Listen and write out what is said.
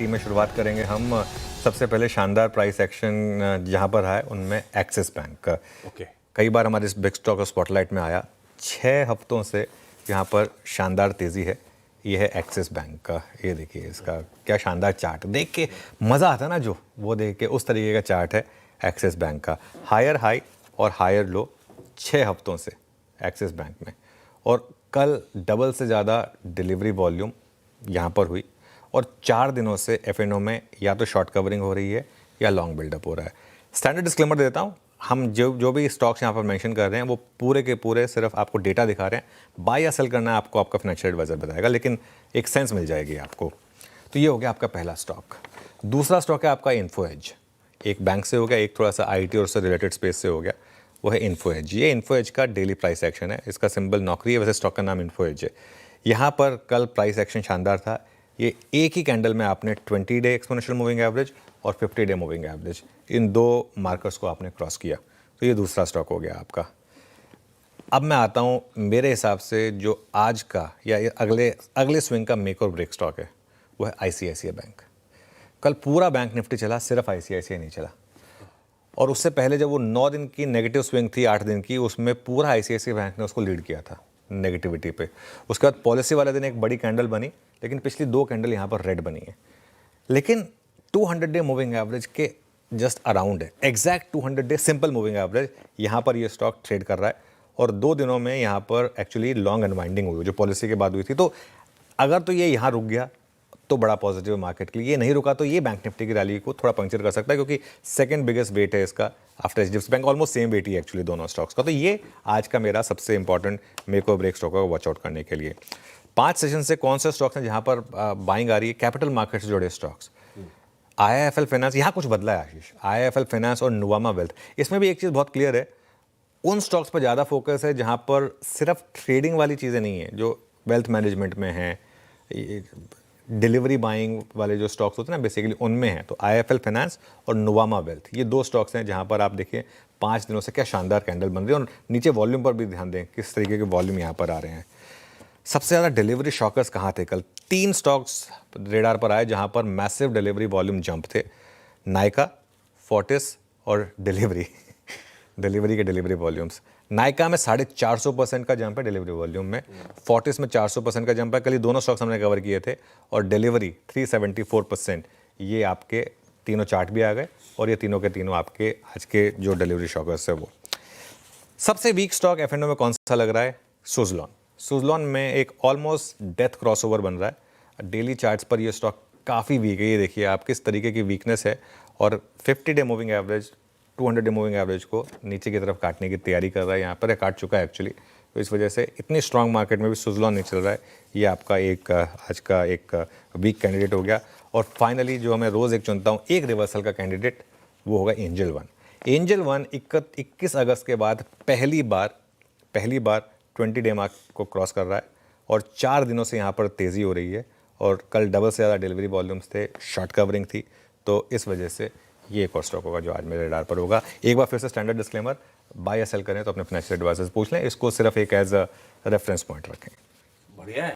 T में शुरुआत करेंगे हम। सबसे पहले शानदार प्राइस एक्शन जहाँ पर है उनमें एक्सिस बैंक का कई बार हमारे इस बिग स्टॉक स्पॉटलाइट में आया। 6 हफ्तों से यहाँ पर शानदार तेज़ी है। ये है एक्सिस बैंक का, ये देखिए इसका क्या शानदार चार्ट, देख के मज़ा आता है ना, जो वो देख के उस तरीके का चार्ट है एक्सिस बैंक का। हायर हाई और हायर लो 6 हफ्तों से एक्सिस बैंक में, और कल डबल से ज़्यादा डिलीवरी वॉल्यूम यहाँ पर हुई, और 4 दिनों से एफएनओ में या तो शॉर्ट कवरिंग हो रही है या लॉन्ग बिल्डअप हो रहा है। स्टैंडर्ड डिस्क्लेमर देता हूँ, हम जो भी स्टॉक्स यहाँ पर मेंशन कर रहे हैं वो पूरे के पूरे सिर्फ आपको डेटा दिखा रहे हैं। बाय या सेल करना है आपको आपका फाइनेंशियल एडवाइजर बताएगा, लेकिन एक सेंस मिल जाएगी आपको। तो ये हो गया आपका पहला स्टॉक। दूसरा स्टॉक है आपका इन्फो एज। एक बैंक से हो गया, एक थोड़ा सा आईटी और उससे रिलेटेड स्पेस से हो गया, वो है इन्फो एज। ये इन्फो एज का डेली प्राइस एक्शन है, इसका सिंबल नौकरी है, वैसे स्टॉक का नाम इन्फो एज है। यहाँ पर कल प्राइस एक्शन शानदार था। ये एक ही कैंडल में आपने 20 डे एक्सपोनेंशियल मूविंग एवरेज और 50 डे मूविंग एवरेज, इन दो मार्कर्स को आपने क्रॉस किया। तो ये दूसरा स्टॉक हो गया आपका। अब मैं आता हूँ, मेरे हिसाब से जो आज का या अगले स्विंग का मेक और ब्रेक स्टॉक है वो है आईसीआईसीआई बैंक। कल पूरा बैंक निफ्टी चला, सिर्फ आईसीआईसीआई नहीं चला। और उससे पहले जब वो 9 दिन की नेगेटिव स्विंग थी, 8 दिन की, उसमें पूरा आईसीआईसीआई बैंक ने उसको लीड किया था नेगेटिविटी पे। उसके बाद पॉलिसी वाले दिन एक बड़ी कैंडल बनी, लेकिन पिछली 2 कैंडल यहाँ पर रेड बनी है। लेकिन 200 डे मूविंग एवरेज के जस्ट अराउंड है, exact 200 day simple moving average यहाँ पर ये स्टॉक ट्रेड कर रहा है। और 2 दिनों में यहाँ पर एक्चुअली लॉन्ग अनवाइंडिंग हुई जो पॉलिसी के बाद हुई थी। तो अगर तो ये यहाँ रुक गया तो बड़ा पॉजिटिव मार्केट के लिए, ये नहीं रुका तो ये बैंक निफ्टी की रैली को थोड़ा पंक्चर कर सकता है, क्योंकि सेकंड बिगेस्ट वेट है इसका after HDFC bank, almost same weight ही एक्चुअली दोनों स्टॉक्स का। तो ये आज का मेरा सबसे इंपॉर्टेंट मेक और ब्रेक स्टॉक है वॉच आउट करने के लिए। 5 सेशन से कौन से स्टॉक्स हैं जहां पर बाइंग आ रही है? कैपिटल मार्केट से जुड़े स्टॉक्स, आईआईएफएल फाइनेंस, यहाँ कुछ बदला है आशीष, आईआईएफएल फाइनेंस और नुवामा वेल्थ। इसमें भी एक चीज़ बहुत क्लियर है, उन स्टॉक्स पर ज़्यादा फोकस है जहाँ पर सिर्फ ट्रेडिंग वाली चीज़ें नहीं है, जो वेल्थ मैनेजमेंट में है, डिलीवरी बाइंग वाले जो स्टॉक्स होते हैं ना बेसिकली उनमें है। तो आईआईएफएल फाइनेंस और नुवामा वेल्थ, ये 2 स्टॉक्स हैं जहाँ पर आप देखिए 5 दिनों से क्या शानदार कैंडल बन रही है। और नीचे वॉल्यूम पर भी ध्यान दें किस तरीके के वॉल्यूम यहाँ पर आ रहे हैं। सबसे ज़्यादा डिलीवरी शॉकर्स कहाँ थे कल? 3 स्टॉक्स रेडार पर आए जहाँ पर मैसिव डिलीवरी वॉल्यूम जंप थे, नायका, फोर्टिस और डिलीवरी के डिलीवरी वॉल्यूम्स। नायका में 450% का जंप है डिलीवरी वॉल्यूम में, फोर्टिस में 400% का जंप है। कल ये दोनों स्टॉक्स हमने कवर किए थे। और डिलीवरी 374%। ये आपके तीनों चार्ट भी आ गए, और ये तीनों के तीनों आपके आज के जो डिलीवरी शॉकर्स है वो। सबसे वीक स्टॉक एफएनओ में कौन सा लग रहा है? सुजलॉन में एक ऑलमोस्ट डेथ क्रॉसओवर बन रहा है। डेली चार्ट्स पर ये स्टॉक काफ़ी वीक है, ये देखिए आप किस तरीके की वीकनेस है। और 50 day moving average, 200 day moving average को नीचे की तरफ काटने की तैयारी कर रहा है, यहाँ पर काट चुका है एक्चुअली। तो इस वजह से इतनी स्ट्रांग मार्केट में भी सुजलॉन नहीं चल रहा है। ये आपका एक आज का एक वीक कैंडिडेट हो गया। और फाइनली जो मैं रोज़ एक चुनता हूँ एक रिवर्सल का कैंडिडेट, वो होगा एंजल वन। एंजल वन 21 अगस्त के बाद पहली बार 20 डे मार्क को क्रॉस कर रहा है, और 4 दिनों से यहाँ पर तेज़ी हो रही है। और कल डबल से ज़्यादा डिलीवरी वॉल्यूम्स थे, शॉर्ट कवरिंग थी। तो इस वजह से ये एक और स्टॉक होगा जो आज मेरे रेडार पर होगा। एक बार फिर से स्टैंडर्ड डिस्क्लेमर, बाय या सेल करें तो अपने फाइनेंशियल एडवाइजर्स पूछ लें, इसको सिर्फ एक एज अ रेफरेंस पॉइंट रखें। बढ़िया है।